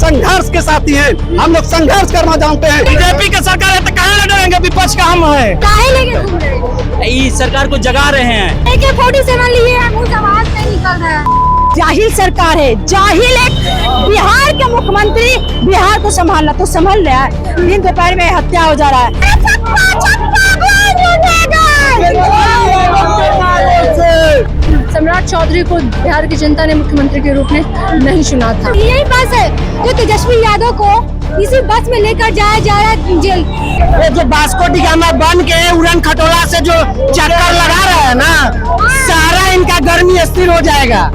संघर्ष के साथी हैं, हम लोग संघर्ष करना जानते हैं। बीजेपी के सरकार है तो कहाँ लड़ेंगे, विपक्ष का हम है। काहे लेके घूम रहे हैं? इस सरकार को जगा रहे हैं। AK-47 लिए हैं, मुंह से आवाज नहीं निकल रहा है। जाहिल सरकार है, जाहिल एक बिहार के मुख्यमंत्री बिहार को संभालना तो संभाल रहा है, दिन दोपहर में हत्या हो जा रहा है। सम्राट चौधरी को बिहार की जनता ने मुख्यमंत्री के रूप में नहीं चुना था। यही बस है जो तेजस्वी यादव को इसी बस में लेकर जाया जा रहा है जेल। ये जो बास्को डिगामा बन के उड़न खटोला से जो चक्कर लगा रहा है ना, सारा इनका गर्मी स्थिर हो जाएगा।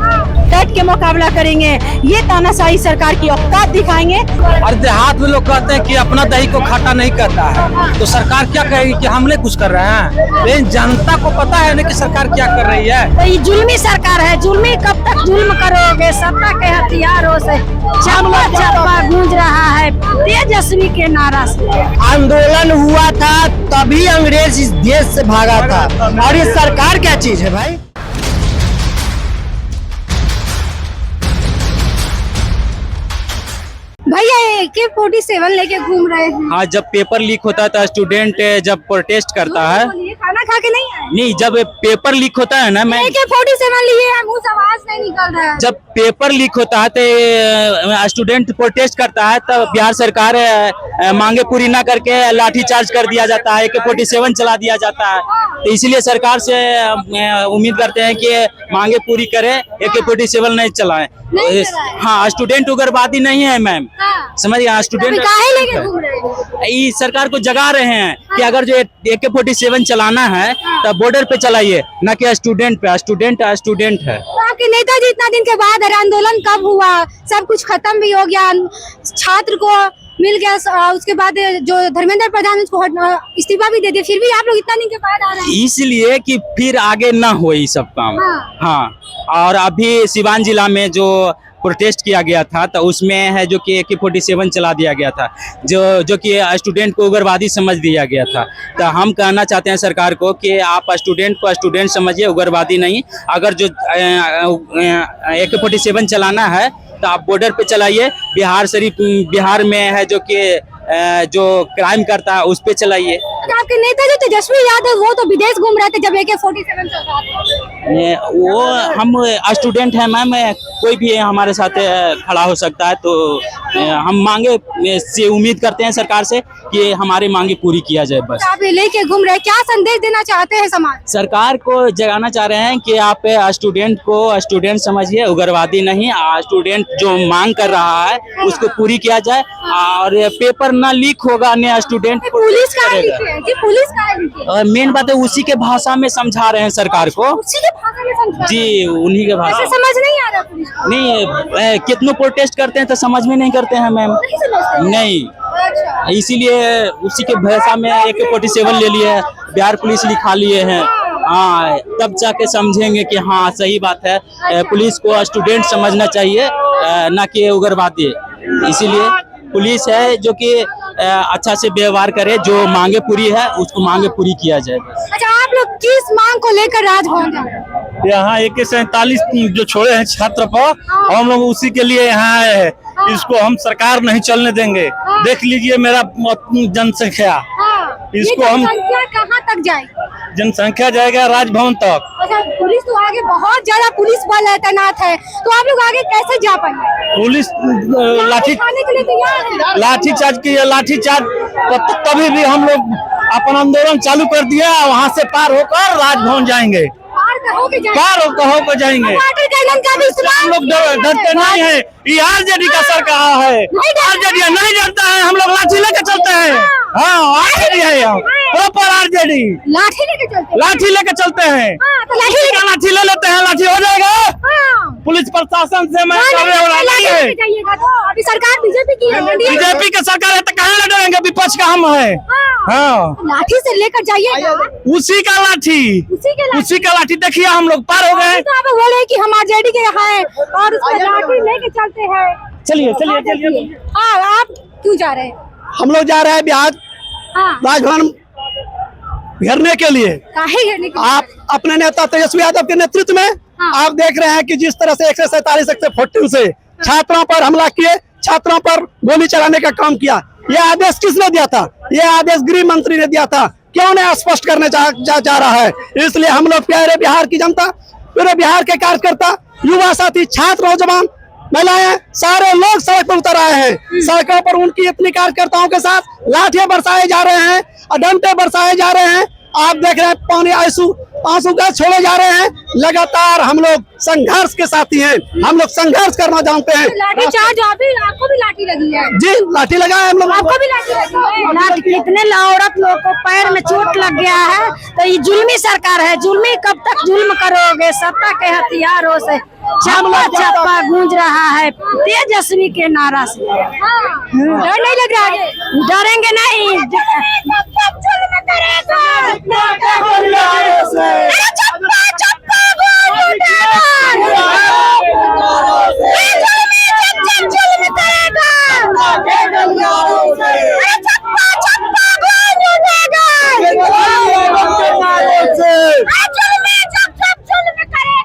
डट के मुकाबला करेंगे, ये तानाशाही सरकार की औकात दिखाएंगे। और देहात में लोग कहते हैं कि अपना दही को खट्टा नहीं करता है, तो सरकार क्या कहेगी कि हम नहीं कुछ कर रहे हैं? लेकिन जनता को पता है ना कि सरकार क्या कर रही है। तो ये जुल्मी सरकार है, जुल्मी कब तक जुल्म करोगे? सत्ता के हथियारों से चप्पा चप्पा गूंज रहा है तेजस्वी के नारा से। आंदोलन हुआ था तभी अंग्रेज इस देश से भागा था, और ये सरकार क्या चीज है भाई? भैया AK-47 लेके घूम रहे हैं। हाँ, जब पेपर लीक होता है तो स्टूडेंट जब प्रोटेस्ट करता है, खाना खा के नहीं आए? नहीं, जब पेपर लीक होता है ना, मैं AK-47 लिए हैं, मुंह से आवाज नहीं निकल रहा है। जब पेपर लीक होता है तो स्टूडेंट प्रोटेस्ट करता है, तब बिहार सरकार मांगे पूरी ना करके लाठी चार्ज कर दिया जाता है, AK-47 चला दिया जाता है। तो इसलिए सरकार से उम्मीद करते हैं कि मांगे पूरी करे, AK-47 नहीं चलाएं। हाँ, स्टूडेंट उग्रवादी नहीं है मैम, समझ गए? स्टूडेंट इस सरकार को जगा रहे हैं कि अगर जो AK-47 चलाना है तो बॉर्डर पे चलाइए, ना कि स्टूडेंट पे। स्टूडेंट है। तो आपके नेताजी इतना दिन के बाद आंदोलन कब हुआ? सब कुछ खत्म भी हो गया, छात्र को मिल गया, उसके बाद जो धर्मेंद्र प्रधान उसको इस्तीफा भी दे दिया, फिर भी आप लोग इतना दिन के बाद आ रहे हैं। इसलिए कि फिर आगे ना हो ये सब काम। हाँ, और अभी सिवान जिला में जो प्रोटेस्ट किया गया था तो उसमें है जो कि AK-47 चला दिया गया था, जो कि स्टूडेंट को उग्रवादी समझ दिया गया था। तो हम कहना चाहते हैं सरकार को कि आप स्टूडेंट को स्टूडेंट समझिए, उग्रवादी नहीं। अगर जो AK-47 चलाना है तो आप बॉर्डर पे चलाइए। बिहार में है जो कि जो क्राइम करता है उस पे चलाइए। आपके नेता जो तेजस्वी यादव वो तो विदेश घूम रहे थे जब AK-47 चल रहा था। वो हम स्टूडेंट हैं मैम, कोई भी हमारे साथ खड़ा हो सकता है। तो हम मांगे से उम्मीद करते हैं सरकार से कि हमारी मांगे पूरी किया जाए। बस आप लेके घूम रहे हैं, क्या संदेश देना चाहते हैं समाज? सरकार को जगाना चाह रहे हैं कि आप स्टूडेंट को स्टूडेंट समझिए, उग्रवादी नहीं। स्टूडेंट जो मांग कर रहा है उसको पूरी किया जाए, और पेपर ना लीक होगा ना स्टूडेंट पुलिस का मेन बात है उसी के भाषा में समझा रहे हैं सरकार को। उसी के भाषा में समझा जी, उन्हीं के भाषा। समझ नहीं आ रहा पुलिस को? नहीं, कितनों प्रोटेस्ट करते हैं तो समझ में नहीं करते हैं मैम। नहीं, इसीलिए उसी के भाषा में AK-47 ले लिए, बिहार पुलिस लिखा लिए हैं। हाँ, तब जाके समझेंगे कि हाँ सही बात है, पुलिस को स्टूडेंट समझना चाहिए, ना कि उग्रवादी। इसीलिए पुलिस है जो कि अच्छा से व्यवहार करे, जो मांगे पूरी है उसको मांगे पूरी किया जाए। अच्छा, आप लोग किस मांग को लेकर राजभवन जा रहे हैं? यहाँ AK-47 जो छोड़े हैं छात्र पर, हम लोग उसी के लिए यहाँ आए हैं। इसको हम सरकार नहीं चलने देंगे। देख लीजिए मेरा जनसंख्या, इसको हम कहाँ तक जाएगी? जनसंख्या जाएगा राजभवन तक। अच्छा, पुलिस तो आगे बहुत ज्यादा पुलिस बल तैनात है, तो आप लोग आगे कैसे जा पाएंगे? पुलिस लाठी चार्ज तभी भी हम लोग अपन आंदोलन चालू कर दिया, वहाँ से पार होकर राजभवन जाएंगे। पार होकर जाएंगे। हम लोग डरते नहीं है, ये RJD का सरकार है। RJD नहीं डरता है, हम लोग लाठी लेके चलते हैं। हाँ, RJD है, हम प्रॉपर RJD लाठी लेके चलते हैं। लाठी ले लेते हैं, लाठी हो जाएगा। पुलिस प्रशासन से मैं अभी सरकार बीजेपी की है। बीजेपी की सरकार है तो कहाँ लड़ेंगे, विपक्ष का हम है। हाँ, लाठी से लेकर जाइए, उसी का लाठी देखिए, हम लोग पार हो गए। तो आप बोले कि हम RJD के हैं और उसको लाठी लेके चलते हैं। चलिए। हाँ, आप क्यों जा रहे हैं? हम लोग जा रहे हैं बिहार राजभवन घेरने के लिए। काहे घेरने के लिए? आप अपने नेता तेजस्वी यादव के नेतृत्व में आप देख रहे हैं कि जिस तरह से 147 140 से छात्रों पर हमला किए, छात्रों पर गोली चलाने का काम किया। यह आदेश किसने दिया था? यह आदेश गृह मंत्री ने दिया था। क्यों नहीं स्पष्ट करने जा रहा है? इसलिए हम लोग प्यारे बिहार की जनता, पूरे बिहार के कार्यकर्ता, युवा साथी, छात्र, नौजवान, महिलाएं, सारे लोग सड़क पर उतर आए हैं। सड़कों पर उनकी इतनी कार्यकर्ताओं के साथ लाठियां बरसाए जा रहे हैं और डंडे बरसाए जा रहे हैं। आप देख रहे हैं पानी आंसू गैस छोड़े जा रहे हैं। लगातार हम लोग संघर्ष के साथी हैं, हम लोग संघर्ष करना जानते हैं। लाठी चार्ज आपको भी लाठी लगी है? जी, लाठी लगा है हम लोग। आपको भी लाठी लगी है? लाठी कितने औरत लोग को पैर में चोट लग गया है। तो ये जुल्मी सरकार है। जुल्मी कब तक जुल्म करोगे? सत्ता के हथियारों से चप्पा चप्पा गूंज रहा है तेजस्वी के नारा से। डर नहीं लग रहा है? डरेंगे नहीं।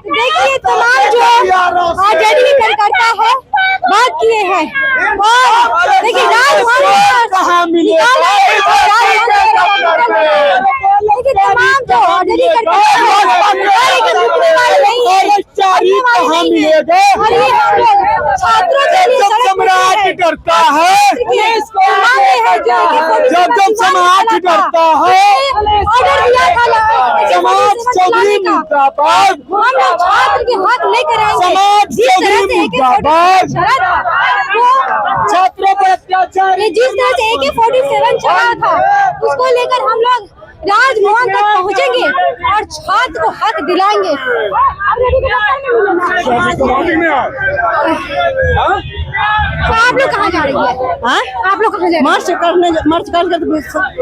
देखिए तमाम जो आजादी करता है बात किए हैं। देखिए तमाम जो आजादी करता छात्रों के लिए सम्राट डरता है, जब समाज डरता है, ऑर्डर दिया था समाज चौधरी मुर्दाबाद, हम लोग छात्र के हक लेकर आएंगे। समाज चौधरी मुर्दाबाद, छात्रों पर अत्याचार। जिस तरह से AK-47 चला था उसको लेकर हम लोग राजभवन तक पहुंचेंगे और छात्र को हक दिलाएंगे। तो आप लोग कहाँ जा रही है? आप लोग कहाँ जा रहे हैं? मार्च करके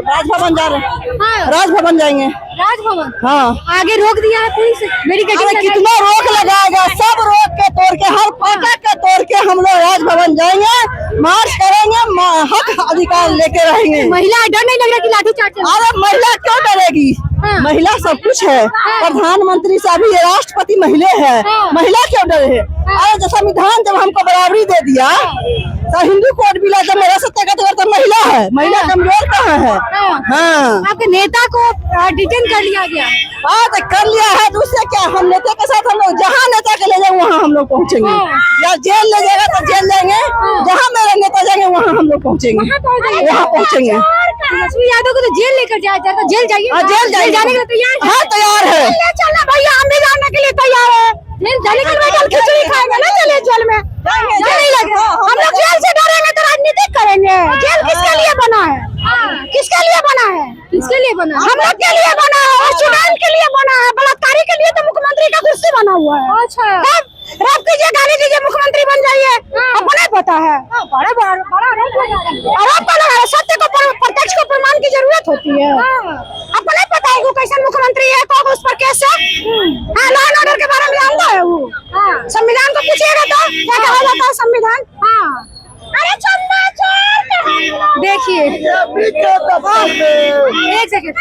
राजभवन जा रहे हैं। हाँ, राजभवन जाएंगे। राजभवन। हाँ, आगे रोक दिया है पुलिस। अरे कितना रोक लगाएगा? सब रोक के तोड़ के, हर फाटक के तोड़ के हम लोग राजभवन जाएंगे, मार्च करेंगे, हक अधिकार लेके रहेंगे। महिला डर नहीं लग रहा कि लाठी चार्ज? अरे महिला क्यों डरेगी? हाँ। महिला सब कुछ है। प्रधानमंत्री से अभी राष्ट्रपति महिला है। हाँ। महिला क्यों डरे? अरे जो संविधान जब हमको बराबरी दे दिया तो हिंदू कोड भी जब मेरा सत्याग्रह तो महिला है। महिला कमजोर कहाँ है? हाँ, आपके नेता को डिटेन कर लिया गया। हाँ तो कर लिया है। तो उससे क्या, हम नेता के साथ हम लोग जहाँ नेता के ले जाएंगे वहाँ हम लोग पहुँचेंगे। या जेल ले जाएगा तो जेल जाएंगे, जहाँ मेरे नेता जाएंगे वहाँ हम लोग पहुँचेंगे, वहाँ पहुँचेंगे। तेजस्वी यादव को तो जेल लेकर जाया जाता, जेल जाइए। जेल जाने के लिए तैयार? हाँ तैयार है। चलना भैया, हम भी जाने के लिए तैयार है। जेल जाने के लिए कल खिचड़ी खाएंगे ना, चले जेल में। नहीं लगे हम लोग जेल से डरेंगे तो राजनीति करेंगे। जेल किसके लिए बना है? किसके लिए बना है? किसके लिए बना? हम लोग के लिए बना है, स्टूडेंट के लिए बना है, बलात्कारी के लिए तो मुख्यमंत्री का कुर्सी बना हुआ है। अच्छा, रब कीजिए, गाली दीजिए, मुख्यमंत्री बन जाइए। आपको नहीं पता है? बड़ा आरोप लगा है। सत्य को प्रत्यक्ष को प्रमाण की जरूरत होती है। आपको नहीं पता है वो कैसा मुख्यमंत्री है? तो उस पर केस है। लॉ एंड ऑर्डर के बारे में जानता है वो। संविधान को पूछिएगा तो क्या कहा जाता है संविधान? अरे देखिए एक सेकंड,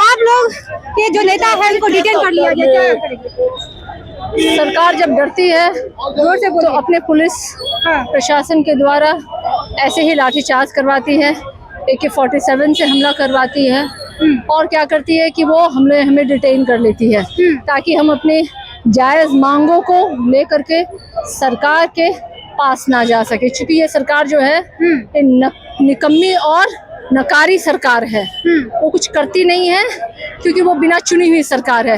आप लोग के जो नेता है उनको डिटेन कर लिया गया, क्या करेंगे? सरकार जब डरती है तो अपने पुलिस प्रशासन के द्वारा ऐसे ही लाठीचार्ज करवाती है, AK-47 से हमला करवाती है और क्या करती है कि वो हमें डिटेन कर लेती है ताकि हम अपने जायज़ मांगों को लेकर के सरकार के पास ना जा सके। क्योंकि ये सरकार जो है निकम्मी और नकारी सरकार है, वो कुछ करती नहीं है क्योंकि वो बिना चुनी हुई सरकार है।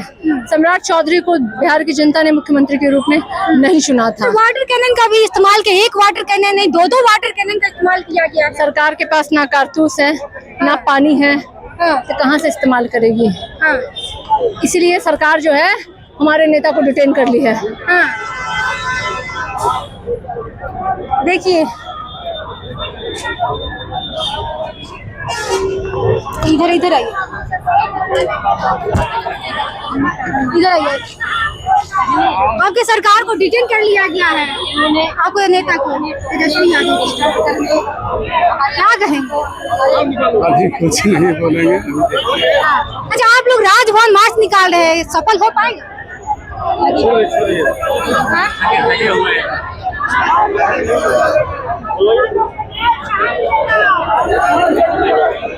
सम्राट चौधरी को बिहार की जनता ने मुख्यमंत्री के रूप में नहीं चुना था। वाटर कैनन का भी इस्तेमाल किया, एक वाटर कैनन नहीं, दो वाटर कैनन का इस्तेमाल किया गया। सरकार के पास ना कारतूस है ना पानी है, तो कहाँ से इस्तेमाल करेगी? इसीलिए सरकार जो है हमारे नेता को डिटेन कर ली है। देखिए इधर आइए, इधर आइए। आपके सरकार को डिटेन कर लिया गया है, आपको नेता को तेजस्वी यादव। क्या कहेंगे? अभी कुछ नहीं बोलेंगे। अच्छा, आप लोग राजभवन मार्च निकाल रहे हैं, सफल हो पाएगा?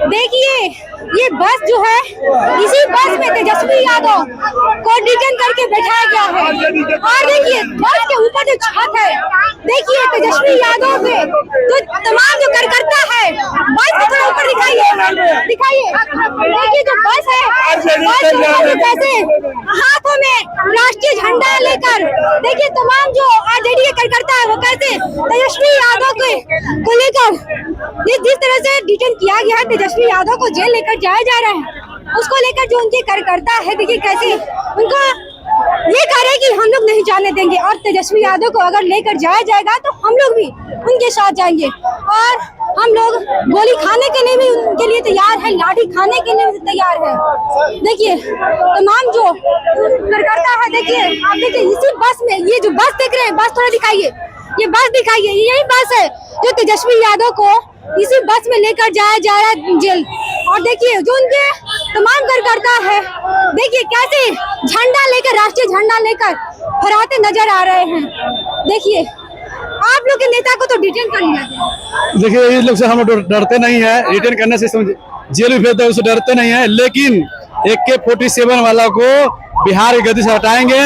देखिए ये बस जो है, इसी बस में तेजस्वी यादव को डिटेन करके बैठाया गया है। और देखिए बस के ऊपर जो छत है, देखिए तेजस्वी यादव पे तो तमाम जो कार्यकर्ता है, बस को थोड़ा ऊपर दिखाइए, दिखाइए। देखिए जो बस है, बस के ऊपर कैसे हाथों में राष्ट्रीय झंडा लेकर, देखिए तमाम जो आरजेडी के कार्यकर्ता है वो कैसे तेजस्वी यादव को लेकर जिस तरह से डिटेन किया गया है, तेजस्वी यादव को जेल लेकर जाया जा रहा है, उसको लेकर जो उनके कार्यकर्ता है, देखिए कैसे उनको ये कह रहे हैं कि हम लोग नहीं जाने देंगे। और तेजस्वी यादव को अगर लेकर जाया जाएगा तो हम लोग भी उनके साथ जाएंगे और हम लोग गोली खाने के लिए भी उनके लिए तैयार है, लाठी खाने के लिए भी तैयार है। देखिए तमाम जो कार्यकर्ता है, देखिए आप देखिए इसी बस में, ये जो बस देख रहे हैं, बस थोड़ा दिखाइए, ये बस दिखाइए, यही बस है जो तेजस्वी यादव को इसी बस में लेकर जाया जा रहा है जेल। और देखिए जो उनके तमाम कार्यकर्ता है, देखिए कैसे झंडा लेकर, राष्ट्रीय झंडा लेकर फहराते नजर आ रहे हैं। देखिए आप लोग के नेता को तो डिटेन कर लिया गया। देखिए ये लोग से हम लोग डरते नहीं है, रिटर्न करने से जेल में भेजते उससे डरते नहीं है, लेकिन AK-47 वाला को बिहार की गद्दी से हटाएंगे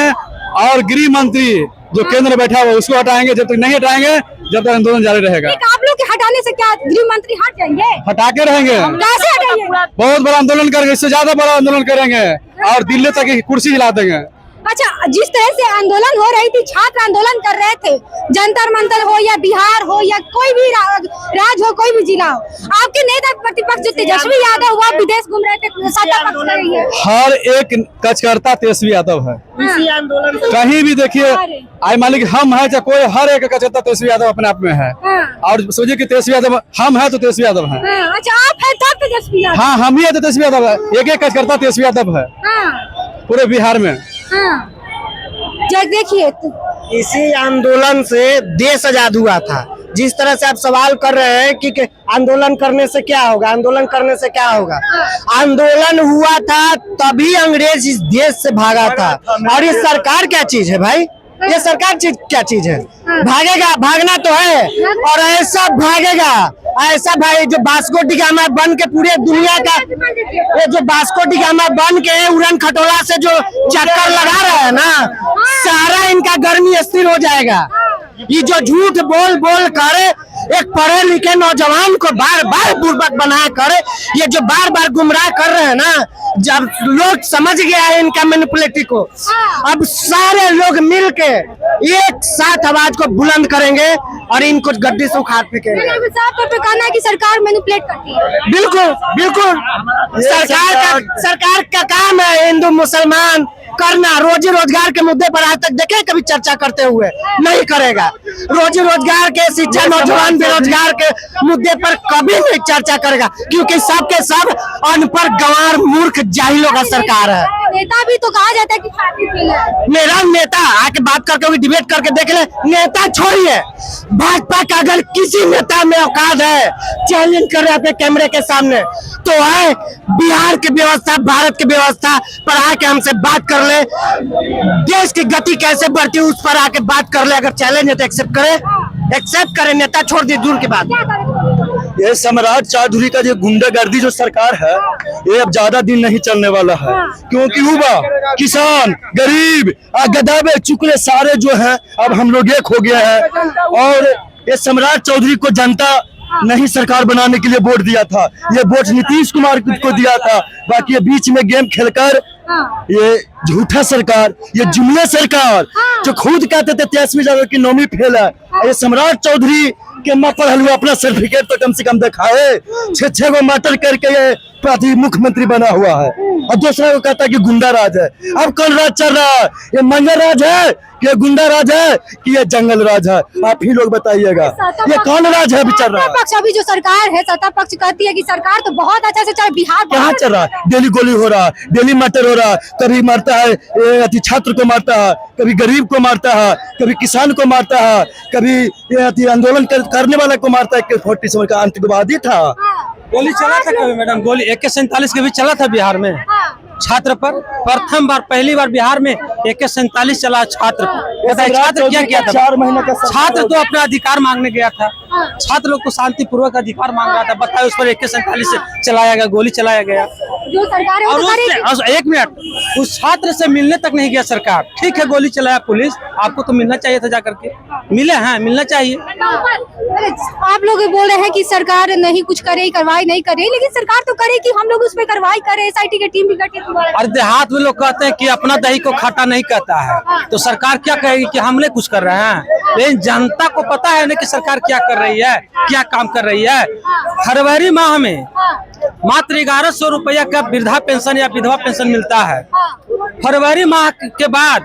और गृह मंत्री जो केंद्र में बैठा हुआ उसको हटाएंगे। जब तक नहीं हटाएंगे जब तक आंदोलन जारी रहेगा। आप लोग के हटाने से क्या गृह मंत्री हट जाएंगे? हटा के रहेंगे, कैसे हटाएंगे? बहुत बड़ा आंदोलन करेंगे, इससे ज्यादा बड़ा आंदोलन करेंगे और दिल्ली तक की कुर्सी हिला देंगे। अच्छा, जिस तरह से आंदोलन हो रही थी, छात्र आंदोलन कर रहे थे, जंतर मंतर हो या बिहार हो या कोई भी राज्य हो, कोई भी जिला हो, आपके नेता प्रतिपक्ष जो तेजस्वी यादव हुआ विदेश घूम रहे थे, सत्ता पक्ष कर रही है। हर एक कार्यकर्ता तेजस्वी यादव है, कहीं भी देखिए, आई मान लीजिए हम है चाहे कोई, हर एक कार्यकर्ता तेजस्वी यादव अपने आप में है। और सोचिए कि तेजस्वी यादव हम है तो तेजस्वी यादव है। अच्छा आप है तब तेजस्वी यादव? हाँ हम ही है तो तेजस्वी यादव है, एक एक कार्यकर्ता तेजस्वी यादव है पूरे बिहार में। देखिए इसी आंदोलन से देश आजाद हुआ था। जिस तरह से आप सवाल कर रहे हैं कि आंदोलन करने से क्या होगा, आंदोलन करने से क्या होगा, आंदोलन हुआ था तभी अंग्रेज इस देश से भागा था। और ये सरकार क्या चीज है भाई, ये सरकार क्या चीज है? भागेगा, भागना तो है और ऐसा भागेगा, ऐसा भाई जो वास्को डी गामा बन के पूरे दुनिया का, ये जो वास्को डी गामा बन के उड़न खटोला से जो चक्कर लगा रहा है ना, सारा इनका गर्मी स्थिर हो जाएगा। ये जो झूठ बोल बोल कर एक पढ़े लिखे नौजवान को बार बार बुर्बक बना कर, ये जो बार बार गुमराह कर रहे हैं ना, जब लोग समझ गया है इनका मैनिपुलेटिव को, अब सारे लोग मिलके एक साथ आवाज को बुलंद करेंगे और इनको गड्डी से उखाड़ फेंकेंगे। साफ तौर पे कहना है कि सरकार मैनिपुलेट करती है। बिल्कुल बिल्कुल, सरकार का काम है हिंदू मुसलमान करना। रोजी रोजगार के मुद्दे पर आज तक देखे कभी चर्चा करते हुए? नहीं करेगा। रोजी रोजगार के, शिक्षा, नौजवान बेरोजगार के मुद्दे पर कभी नहीं चर्चा करेगा, क्योंकि सबके सब अनपढ़ गंवार मूर्ख जाहिलों का सरकार है। नेता भी तो कहा जाता है कि मेरा नेता आके बात करके डिबेट करके देख ले, नेता छोड़िए, भाजपा का अगर किसी नेता में औकात है चैलेंज कर रहे अपने कैमरे के सामने तो है बिहार की व्यवस्था, भारत की व्यवस्था पर आके हमसे बात कर ले, देश की गति कैसे बढ़ती है उस पर आके बात कर ले। अगर चैलेंज है तो एक्सेप्ट करे, नेता छोड़ दी दूर की बात। ये सम्राट चौधरी का जो गुंडागर्दी जो सरकार है, ये अब ज्यादा दिन नहीं चलने वाला है, क्योंकि युवा, किसान, गरीब, गधा बेच चुके सारे जो हैं अब हम लोग एक हो गया है। और ये सम्राट चौधरी को जनता नहीं सरकार बनाने के लिए वोट दिया था, ये वोट नीतीश कुमार को दिया था। बाकी ये बीच में गेम खेलकर ये झूठा सरकार, ये जुमला सरकार जो खुद कहते थे तेजस्वी यादव की नौवीं फेल है, ये सम्राट चौधरी के न पढ़ल हुआ अपना सर्टिफिकेट तो कम से कम दिखाए। 6 गो मर्डर करके ये मुख्यमंत्री बना हुआ है और दूसरा को कहता है कि गुंडा राज है। अब कौन राज चल रहा है? ये मंगल राज है कि ये गुंडा राज है कि ये जंगल राज है? आप ही लोग बताइएगा, ये कौन राज है चल रहा है? पक्ष अभी जो सरकार है, सत्ता पक्ष कहती है कि सरकार तो बहुत अच्छा से चल, बिहार कहाँ चल रहा है? डेली गोली हो रहा है, डेली मर्डर हो रहा है, कभी मारता है छात्र को मारता है, कभी गरीब को मारता है, कभी किसान को मारता है, कभी आंदोलन करने वाला को मारता है। 47 का आतंकवादी था। गोली चला था कभी मैडम? गोली AK-47 के भी चला था बिहार में। छात्र पर, प्रथम बार पहली बार बिहार में AK-47 चला छात्र पर। बताइए छात्र क्या किया था? 4 महीने का छात्र तो अपना अधिकार मांगने गया था, छात्र लोग को शांतिपूर्वक अधिकार मांग रहा था। बताइए उस पर AK-47 से चलाया गया, गोली चलाया गया। जो सरकार है वो और बता रही है उससे 1 मिनट, उस छात्र से मिलने तक नहीं गया सरकार। ठीक है गोली चलाया पुलिस, आपको तो मिलना चाहिए था जाकर के, मिले हैं, मिलना चाहिए। आप लोग बोल रहे हैं कि सरकार नहीं कुछ करे, कार्रवाई नहीं करे, लेकिन सरकार तो करे कि हम लोग उस पर कार्रवाई करें, SIT की टीम भी गठित हुआ है। और देहात में लोग कहते हैं कि अपना दही को खट्टा नहीं कहता है, तो सरकार क्या कहेगी कि हमने कुछ कर रहे हैं? लेकिन जनता को पता है ना कि सरकार क्या कर रही है, क्या काम कर रही है। फरवरी माह में मात्र 1100 रुपया का वृद्धा पेंशन या विधवा पेंशन मिलता है। फरवरी माह के बाद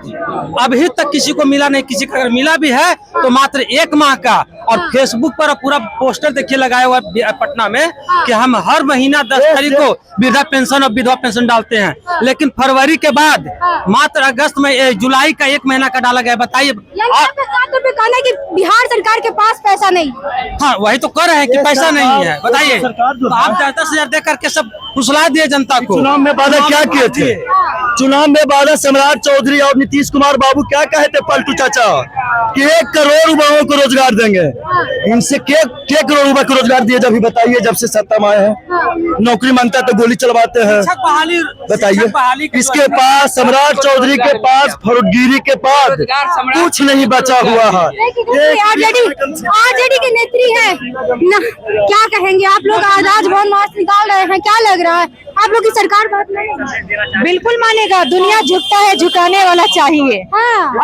अभी तक किसी को मिला नहीं, किसी का अगर मिला भी है तो मात्र 1 माह का। और फेसबुक पर पूरा पोस्टर देखिए लगाया हुआ पटना में कि हम हर महीना 10 तारीख को वृद्धा पेंशन और विधवा पेंशन डालते हैं, लेकिन फरवरी के बाद मात्र अगस्त में, जुलाई का 1 महीना का डाला गया। बताइए 7 रुपए कहना है कि बिहार सरकार के पास पैसा नहीं। हाँ वही तो कर रहे हैं कि पैसा नहीं है। बताइए तो आप 10,000 दे करके सब फुसला दिए जनता को। चुनाव में वादा क्या किए थे? चुनाव में वादा सम्राट चौधरी और नीतीश कुमार बाबू क्या कहे थे पलटू चाचा कि 1 करोड़ युवाओं को रोजगार देंगे। इनसे क्या करोड़ रुपए को रोजगार दिए जब बताइए, जब से सत्ता में आए हैं? नौकरी मांगता है तो गोली चलवाते हैं। बताइए इसके पास, सम्राट चौधरी के पास, फरोटगिरी के पास कुछ नहीं बचा हुआ है। आरजेडी के नेत्री है ना, क्या कहेंगे आप लोग? राजभवन मार्च निकाल रहे हैं, क्या लग रहा है आप लोग की सरकार बात नहीं? बिल्कुल मानेगा, दुनिया झुकता है, झुकाने वाला चाहिए।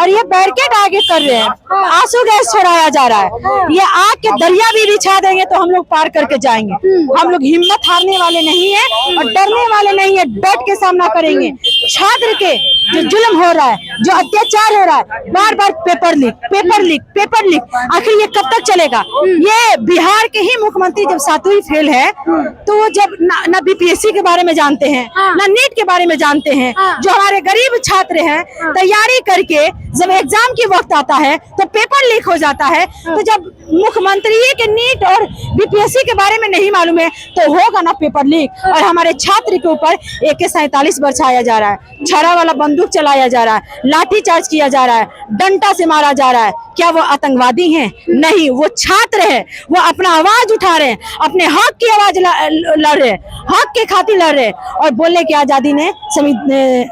और ये बैरिकेड आगे कर रहे हैं, आंसू गैस छोड़ाया जा रहा है। ये आग के दरिया भी बिछा देंगे तो हम लोग पार करके जाएंगे। हम लोग हिम्मत हारने वाले नहीं है और डरने वाले नहीं है, डट के सामना करेंगे। छात्र के जो जुल्म हो रहा है, जो अत्याचार हो रहा है, बार बार paper leak, paper leak, paper leak, आखिर ये कब तक चलेगा? ये बिहार के ही मुख्यमंत्री जब 7वीं फेल है तो वो जब न BPSC के बारे में जानते हैं, ना नीट के बारे में जानते हैं। जो हमारे गरीब छात्र हैं तैयारी करके जब एग्जाम की वक्त आता है तो पेपर लीक हो जाता है। तो जब मुख्यमंत्री के नीट और BPSC के बारे में नहीं मालूम है तो होगा ना पेपर लीक। और हमारे छात्र के ऊपर AK-47 बरसाया जा रहा है, छरा वाला बंदूक चलाया जा रहा है, लाठी चार्ज किया जा रहा है, डंडा से मारा जा रहा है। क्या वो आतंकवादी हैं? नहीं, वो छात्र है, वो अपना आवाज उठा रहे हैं, अपने हक की आवाज लड़ रहे, हक के खातिर लड़ रहे। और बोलने की आजादी ने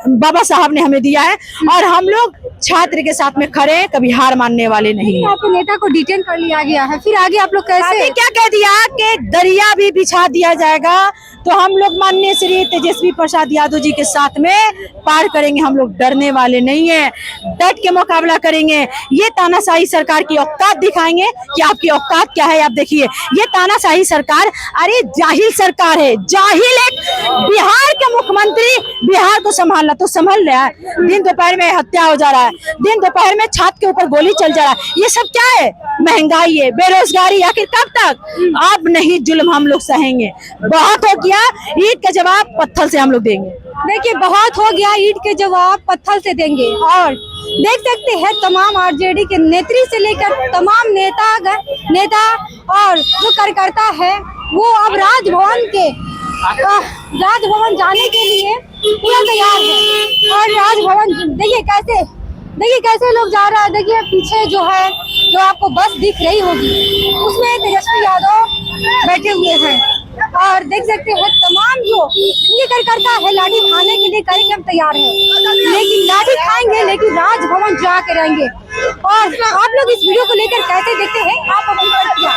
बाबा साहब ने हमें दिया है और हम लोग छात्र के साथ में खड़े, कभी हार मानने वाले नहीं। आपके नेता को डिटेन कर लिया गया है, फिर आगे आप लोग कैसे? क्या कह दिया कि दरिया भी बिछा दिया जाएगा तो हम लोग माननीय श्री तेजस्वी प्रसाद यादव जी के साथ में पार करेंगे। हम लोग डरने वाले नहीं है, डट के मुकाबला करेंगे। ये तानाशाही सरकार की औकात दिखाएंगे कि आपकी औकात क्या है। आप देखिए ये तानाशाही सरकार, अरे जाहिल सरकार है, जाहिल। एक बिहार के मुख्यमंत्री बिहार को संभालना तो संभाल रहा है, दिन दोपहर में हत्या हो जा रहा है, दिन दोपहर में छात्र के ऊपर गोली चल जा रहा है। ये सब क्या है? महंगाई है, बेरोजगारी। आखिर कब तक? अब नहीं जुल्म हम लोग सहेंगे, बहुत हो गया। ईंट का जवाब पत्थर से हम लोग देंगे। देखिए बहुत हो गया, ईंट के जवाब पत्थर से देंगे। और देख सकते हैं तमाम आरजेडी के नेत्री से लेकर तमाम नेता और जो कार्यकर्ता है वो अब राजभवन जाने के लिए पूरा तैयार है। और राजभवन देखिए कैसे लोग जा रहा है। देखिए पीछे जो है, जो आपको बस दिख रही होगी, उसमें तेजस्वी यादव बैठे हुए हैं। और देख सकते हैं तमाम जो ये कार्यकर्ता है लाठी खाने के लिए करेंगे, हम तैयार हैं, लेकिन लाठी खाएंगे लेकिन राजभवन जाके रहेंगे। और आप लोग इस वीडियो को लेकर कैसे देखते हैं, आप अपनी प्रतिक्रिया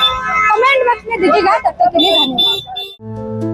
कमेंट बॉक्स में दीजिएगा। तब तक के लिए धन्यवाद।